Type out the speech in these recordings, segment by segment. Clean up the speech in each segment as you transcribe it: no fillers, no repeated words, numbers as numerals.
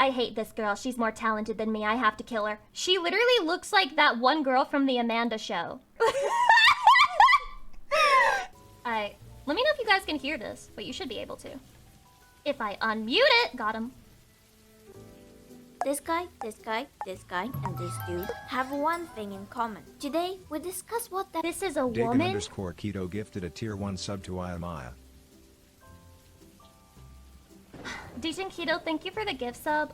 I hate this girl. She's more talented than me. I have to kill her. She literally looks like that one girl from the Amanda Show. Let me know if you guys can hear this, but you should be able to. If I unmute it, got him. This guy, this guy, this guy, and this dude have one thing in common. Today, we discuss what that— This is a woman? Diggin_Keto gifted a tier 1 sub to Maya. Dejan Keto, thank you for the gift sub.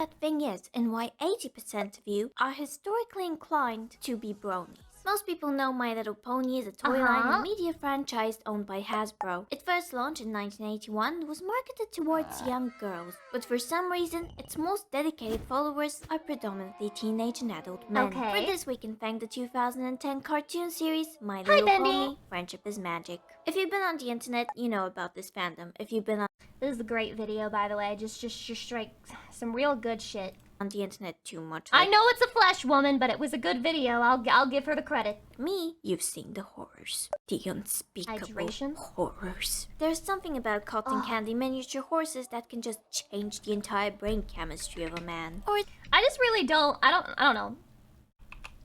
that thing is, and why 80% of you are historically inclined to be bronies. Most people know My Little Pony is a toy line and media franchise owned by Hasbro. It first launched in 1981 and was marketed towards young girls, but for some reason, its most dedicated followers are predominantly teenage and adult men. For this, we can thank the 2010 cartoon series My Little Pony: Friendship is Magic. If you've been on the internet, you know about this fandom. If you've been on— This is a great video, by the way. Just like some real good shit. On the internet too much. I know it's a flesh woman, but it was a good video. I'll give her the credit. Me, you've seen the horrors. The unspeakable horrors. There's something about cotton candy miniature horses that can just change the entire brain chemistry of a man. Or I just really don't. I don't know.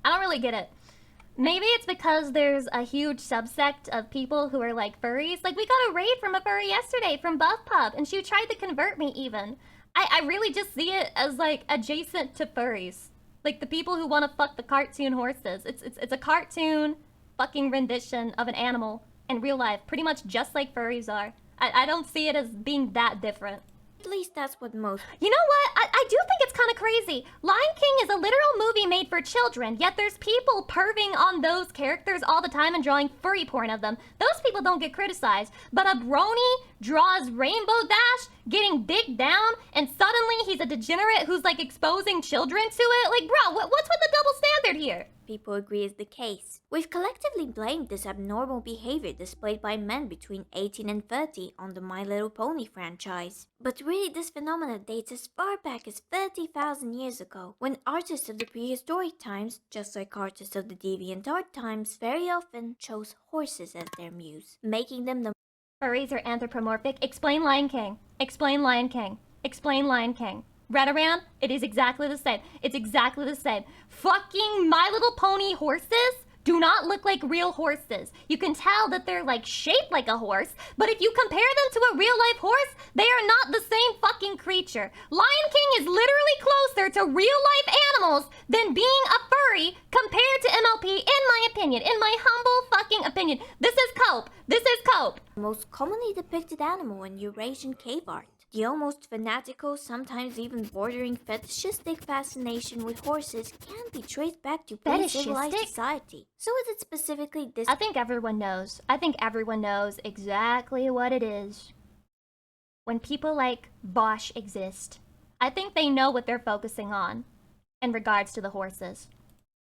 I don't really get it. Maybe it's because there's a huge subsect of people who are like furries. Like, we got a raid from a furry yesterday from Buff Pup, and she tried to convert me even. I really just see it as like adjacent to furries. Like the people who want to fuck the cartoon horses. It's a cartoon fucking rendition of an animal in real life, pretty much just like furries are. I don't see it as being that different. at least that's what most— You know what? I do think it's kind of crazy. Lion King is a literal movie made for children, yet there's people perving on those characters all the time and drawing furry porn of them. Those people don't get criticized. But a brony draws Rainbow Dash getting digged down, and suddenly he's a degenerate who's like exposing children to it? Like, bro, what's with the double standard here? people agree is the case. We've collectively blamed this abnormal behavior displayed by men between 18 and 30 on the My Little Pony franchise. But really, this phenomenon dates as far back as 30,000 years ago, when artists of the prehistoric times, just like artists of the DeviantArt times, very often chose horses as their muse, making them the— Furries are anthropomorphic. Explain Lion King. Explain Lion King. Explain Lion King. Read around? It is exactly the same. It's exactly the same. Fucking My Little Pony horses do not look like real horses. You can tell that they're like shaped like a horse, but if you compare them to a real life horse, they are not the same fucking creature. Lion King is literally closer to real life animals than being a furry compared to MLP, in my opinion. In my humble fucking opinion. This is cope. This is cope. most commonly depicted animal in Eurasian cave art. The almost fanatical, sometimes even bordering fetishistic fascination with horses can be traced back to pre-civilized society. So is it specifically this— I think everyone knows. I think everyone knows exactly what it is. When people like Bosch exist, I think they know what they're focusing on in regards to the horses.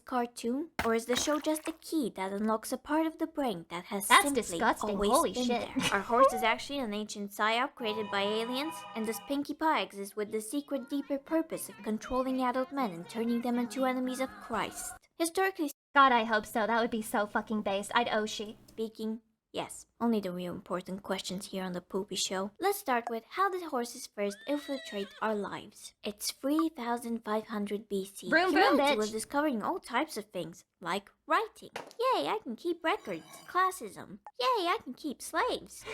cartoon, or is the show just a key that unlocks a part of the brain that has That's simply disgusting. always Holy been shit. there? Are horses actually an ancient psyop created by aliens? And does Pinkie Pie exist with the secret, deeper purpose of controlling adult men and turning them into enemies of Christ? Historically God, I hope so. That would be so fucking based. I'd Oshi. speaking, yes. Only the real important questions here on the Poopy Show. Let's start with, how did horses first infiltrate our lives? It's 3,500 BC. Vroom, vroom, Humanity bitch. was discovering all types of things, like writing. Yay, I can keep records. Classism. Yay, I can keep slaves.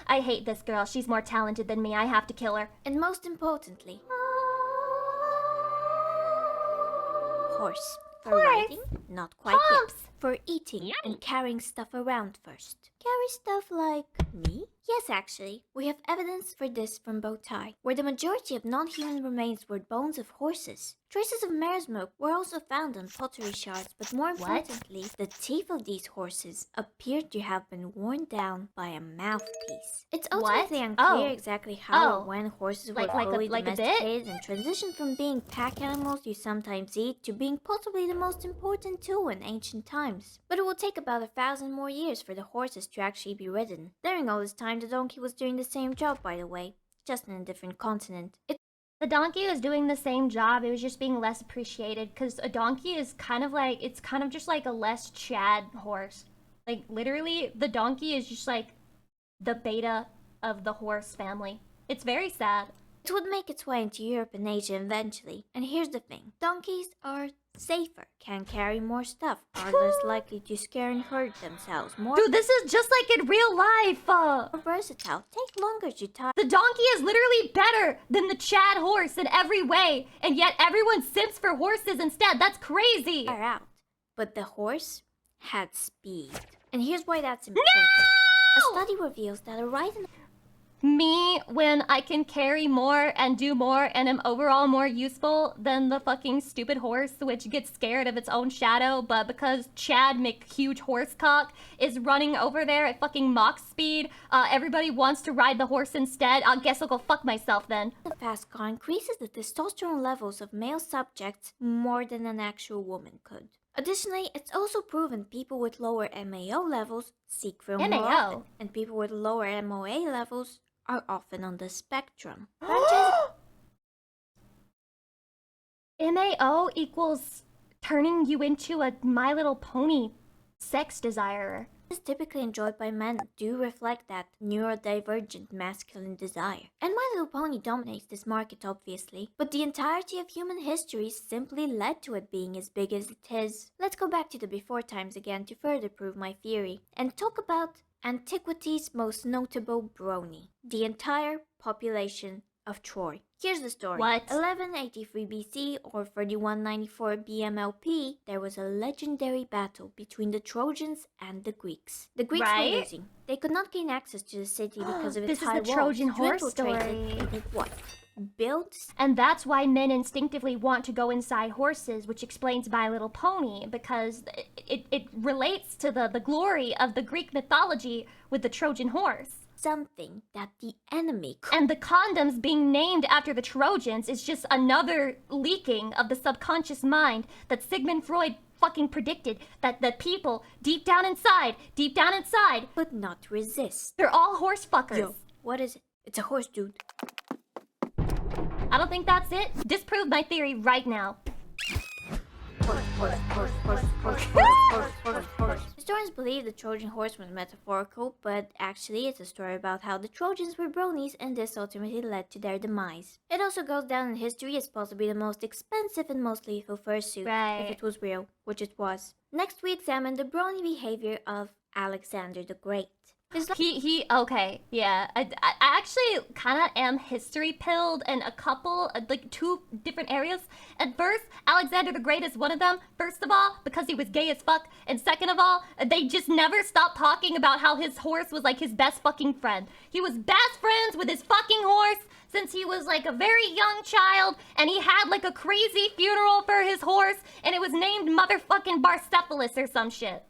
I hate this girl. She's more talented than me. I have to kill her. And most importantly, horse. For riding? Not quite Humps. yet. For eating and carrying stuff around first. Carry stuff like me? Yes, actually. We have evidence for this from Bowtie, where the majority of non-human remains were bones of horses. Traces of mare's milk were also found on pottery shards, but more importantly, the teeth of these horses appeared to have been worn down by a mouthpiece. It's ultimately unclear exactly how or when horses were fully domesticated and transitioned from being pack animals you sometimes eat to being possibly the most important tool in ancient times. But it will take about 1,000 more years for the horses to actually be ridden. During all this time, the donkey was doing the same job, by the way, just in a different continent. The donkey was doing the same job. It was just being less appreciated because a donkey is kind of like, it's kind of just like a less Chad horse. Like, literally, the donkey is just like the beta of the horse family. It's very sad. It would make its way into Europe and Asia eventually. And here's the thing. Donkeys are safer, can carry more stuff, are less likely to scare and hurt themselves, more Dude, this is just like in real life. versatile, take longer to tie. The donkey is literally better than the Chad horse in every way, and yet everyone simps for horses instead. That's crazy. Out. But the horse had speed. And here's why that's important. A study reveals that a ride in Me, when I can carry more and do more and am overall more useful than the fucking stupid horse, which gets scared of its own shadow, but because Chad McHuge Horsecock is running over there at fucking Mach speed, everybody wants to ride the horse instead. I guess I'll go fuck myself then. a fast car increases the testosterone levels of male subjects more than an actual woman could. Additionally, it's also proven people with lower MAO levels seek thrill more MAO? often, and people with lower MOA levels are often on the spectrum. MAO equals turning you into a My Little Pony sex desirer. Is typically enjoyed by men do reflect that neurodivergent masculine desire. And My Little Pony dominates this market obviously, but the entirety of human history simply led to it being as big as it is. Let's go back to the before times again to further prove my theory, and talk about antiquity's most notable brony, the entire population of Troy. Here's the story. What? 1183 BC or 3194 BMLP, there was a legendary battle between the Trojans and the Greeks. The Greeks were Right? losing. They could not gain access to the city because of its This is high the walls. Trojan To horse infiltrate it, story. they did what? Built And that's why men instinctively want to go inside horses, which explains My Little Pony, because it relates to the glory of the Greek mythology with the Trojan horse. something that the enemy could. And the condoms being named after the Trojans is just another leaking of the subconscious mind that Sigmund Freud fucking predicted that people deep down inside, Could not resist. they're all horse fuckers. Yo, what is it? It's a horse, dude. I don't think that's it. Disprove my theory right now. Historians believe the Trojan horse was metaphorical, but actually it's a story about how the Trojans were bronies and this ultimately led to their demise. It also goes down in history as possibly the most expensive and most lethal fursuit, Right. if it was real, which it was. Next we examine the brony behavior of Alexander the Great. His Okay, yeah. I actually kind of am history pilled in a couple, like 2 different areas. At first, Alexander the Great is one of them. First of all, because he was gay as fuck. And second of all, they just never stopped talking about how his horse was like his best fucking friend. He was best friends with his fucking horse since he was like a very young child. And he had like a crazy funeral for his horse. And it was named motherfucking Barcephalus or some shit.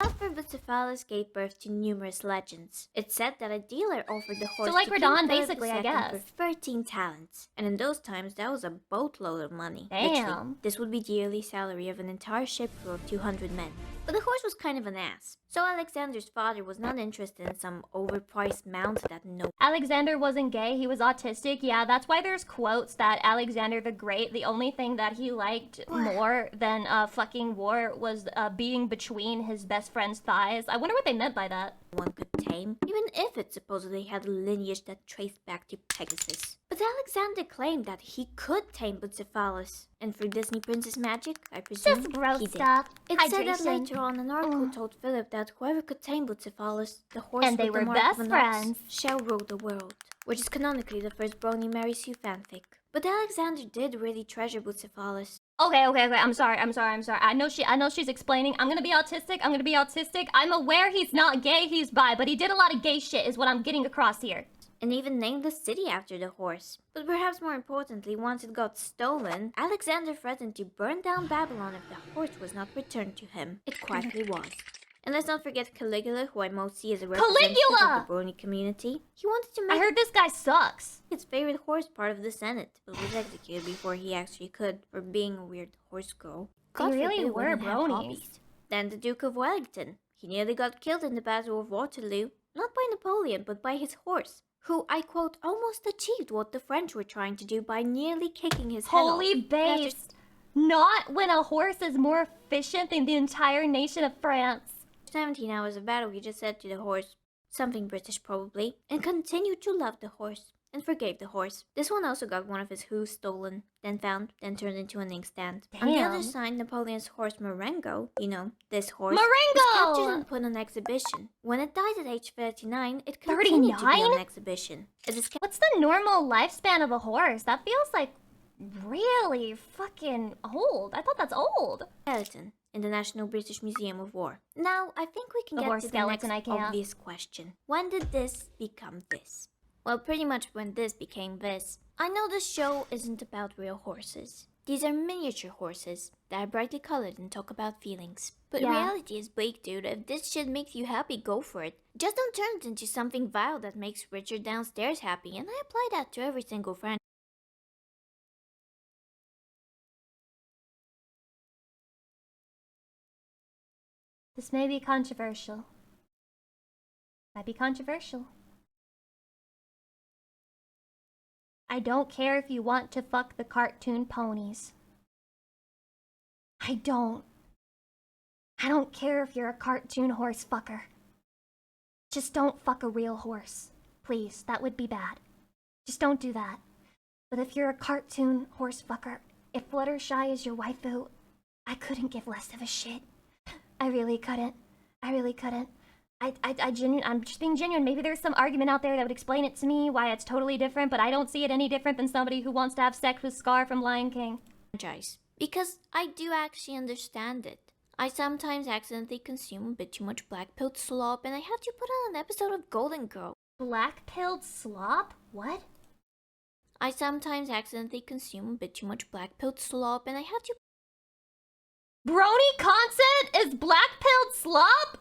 Alfred Bucephalus gave birth to numerous legends. It's said that a dealer offered the horse like to Radon, King Philip basically, I II guess. for 13 talents. And in those times, that was a boatload of money. Damn. Literally, this would be the yearly salary of an entire ship crew of 200 men. But the horse was kind of an ass. So Alexander's father was not interested in some overpriced mount that no Alexander wasn't gay, he was autistic. Yeah, that's why there's quotes that Alexander the Great, the only thing that he liked more than fucking war was being between his best friend's thighs. I wonder what they meant by that. one could tame, even if it supposedly had a lineage that traced back to Pegasus. But Alexander claimed that he could tame Bucephalus, and through Disney princess magic, I presume, Just gross he did. stuff. It's said that Hydration. later on an oracle told Philip that whoever could tame Bucephalus, the horse And they with the were mark best of an ox, friends. shall rule the world, which is canonically the first Brony marries Sue fanfic. But Alexander did really treasure Bucephalus. Okay. I'm sorry. I know she's explaining. I'm gonna be autistic. I'm aware he's not gay, he's bi, but he did a lot of gay shit is what I'm getting across here. And even named the city after the horse. But perhaps more importantly, once it got stolen, Alexander threatened to burn down Babylon if the horse was not returned to him. It quietly was. And let's not forget Caligula, who I most see as a representative Caligula! of the Brony community. He wanted to I make heard this guy sucks. his favorite horse part of the Senate, but was executed before he actually could for being a weird horse girl. They really forbid were women have bronies. hobbies. Then the Duke of Wellington. He nearly got killed in the Battle of Waterloo, not by Napoleon, but by his horse, who, I quote, almost achieved what the French were trying to do by nearly kicking his head off. Holy based. Not when a horse is more efficient than the entire nation of France. 17 hours of battle, he just said to the horse, something British probably, and continued to love the horse and forgave the horse. This one also got one of his hooves stolen, then found, then turned into an inkstand. On the other Damn. side, Napoleon's horse Marengo, you know, this horse, Marengo! was captured and put on exhibition. When it died at age 39, it continued to be 39? on exhibition. What's the normal lifespan of a horse? That feels like really fucking old. I thought that's old. Skeleton in the National British Museum of War. Now, I think we can The get horse to the skeleton, next I can't. obvious question. When did this become this? Well, pretty much when this became this. I know this show isn't about real horses. These are miniature horses that are brightly colored and talk about feelings. But Yeah. reality is bleak, dude. If this shit makes you happy, go for it. Just don't turn it into something vile that makes Richard downstairs happy, and I apply that to every single friend. This may be controversial. Might be controversial. I don't care if you want to fuck the cartoon ponies. I don't. I don't care if you're a cartoon horse fucker. Just don't fuck a real horse. Please, that would be bad. Just don't do that. But if you're a cartoon horse fucker, if Fluttershy is your waifu, I couldn't give less of a shit. I really couldn't. I really couldn't. I'm just being genuine. Maybe there's some argument out there that would explain it to me, why it's totally different, but I don't see it any different than somebody who wants to have sex with Scar from Lion King. Franchise. Because I do actually understand it. I sometimes accidentally consume a bit too much black-pilled slop, and I have to put on an episode of Golden Girl. Black-pilled slop? What? I sometimes accidentally consume a bit too much black-pilled slop, and I have to... Brony content is black-pilled slop?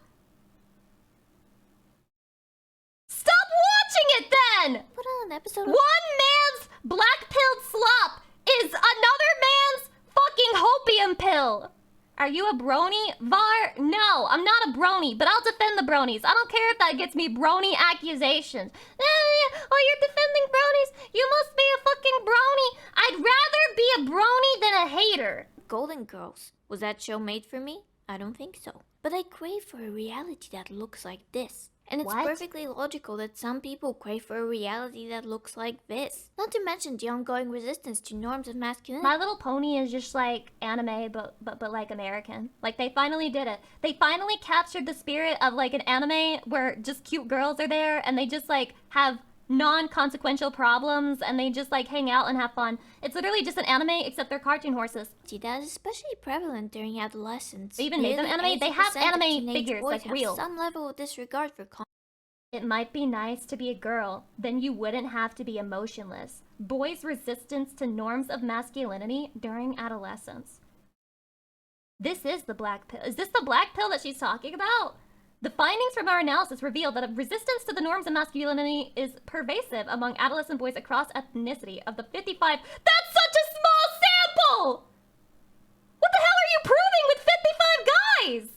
Stop watching it then! put on an episode of... One man's black-pilled slop is another man's fucking hopium pill. Are you a brony, Var? No, I'm not a brony, but I'll defend the bronies. I don't care if that gets me brony accusations. Oh, you're defending bronies? You must be a fucking brony. I'd rather be a brony than a hater. Golden Girls. Was that show made for me? I don't think so. But I crave for a reality that looks like this. And it's What? perfectly logical that some people crave for a reality that looks like this. Not to mention the ongoing resistance to norms of masculinity. My Little Pony is just like anime, but like American. Like they finally did it. They finally captured the spirit of like an anime where just cute girls are there and they just like have non-consequential problems and they just like hang out and have fun. It's literally just an anime except they're cartoon horses. That is especially prevalent during adolescence. They even made them Nearly anime? They have 80% of anime teenage figures, boys like, have real. some level of disregard for It might be nice to be a girl, then you wouldn't have to be emotionless. Boys' resistance to norms of masculinity during adolescence. This is the black pill. Is this the black pill that she's talking about? The findings from our analysis revealed that a resistance to the norms of masculinity is pervasive among adolescent boys across ethnicity. Of the 55, that's such a small sample! What the hell are you proving with 55 guys?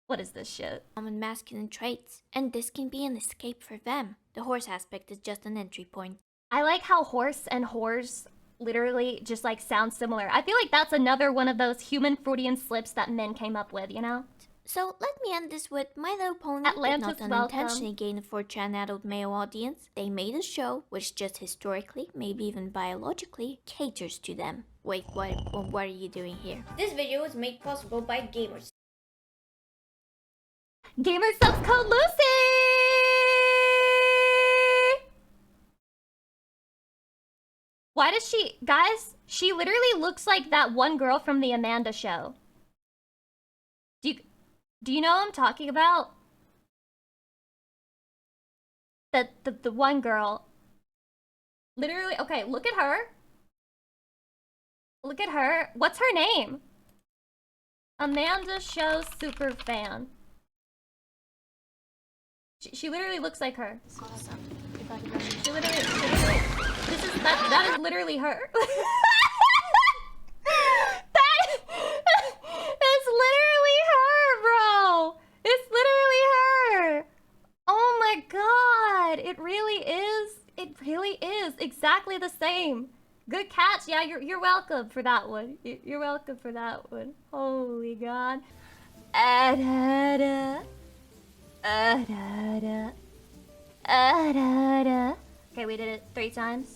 What is this shit? common masculine traits, and this can be an escape for them. The horse aspect is just an entry point. I like how horse and whores literally just like sound similar. I feel like that's another one of those human Freudian slips that men came up with, you know? So let me end this with My Little Pony Atlantis, did not welcome. unintentionally gain a 4chan adult male audience. They made a show which just historically, maybe even biologically, caters to them. Wait, what are you doing here? This video was made possible by gamers. Gamer subs code Lucy! Why does she... Guys, she literally looks like that one girl from the Amanda show. Do you know what I'm talking about? The one girl. Literally, okay, look at her. Look at her. What's her name? Amanda Show super fan. She literally looks like her. She literally that is literally her. That's literally her, bro. It's literally her. Oh my god. It really is. It really is exactly the same. Good catch. Yeah, you're welcome for that one. You're welcome for that one. Holy god. Da-da. Da-da. Da-da. Okay, we did it 3 times.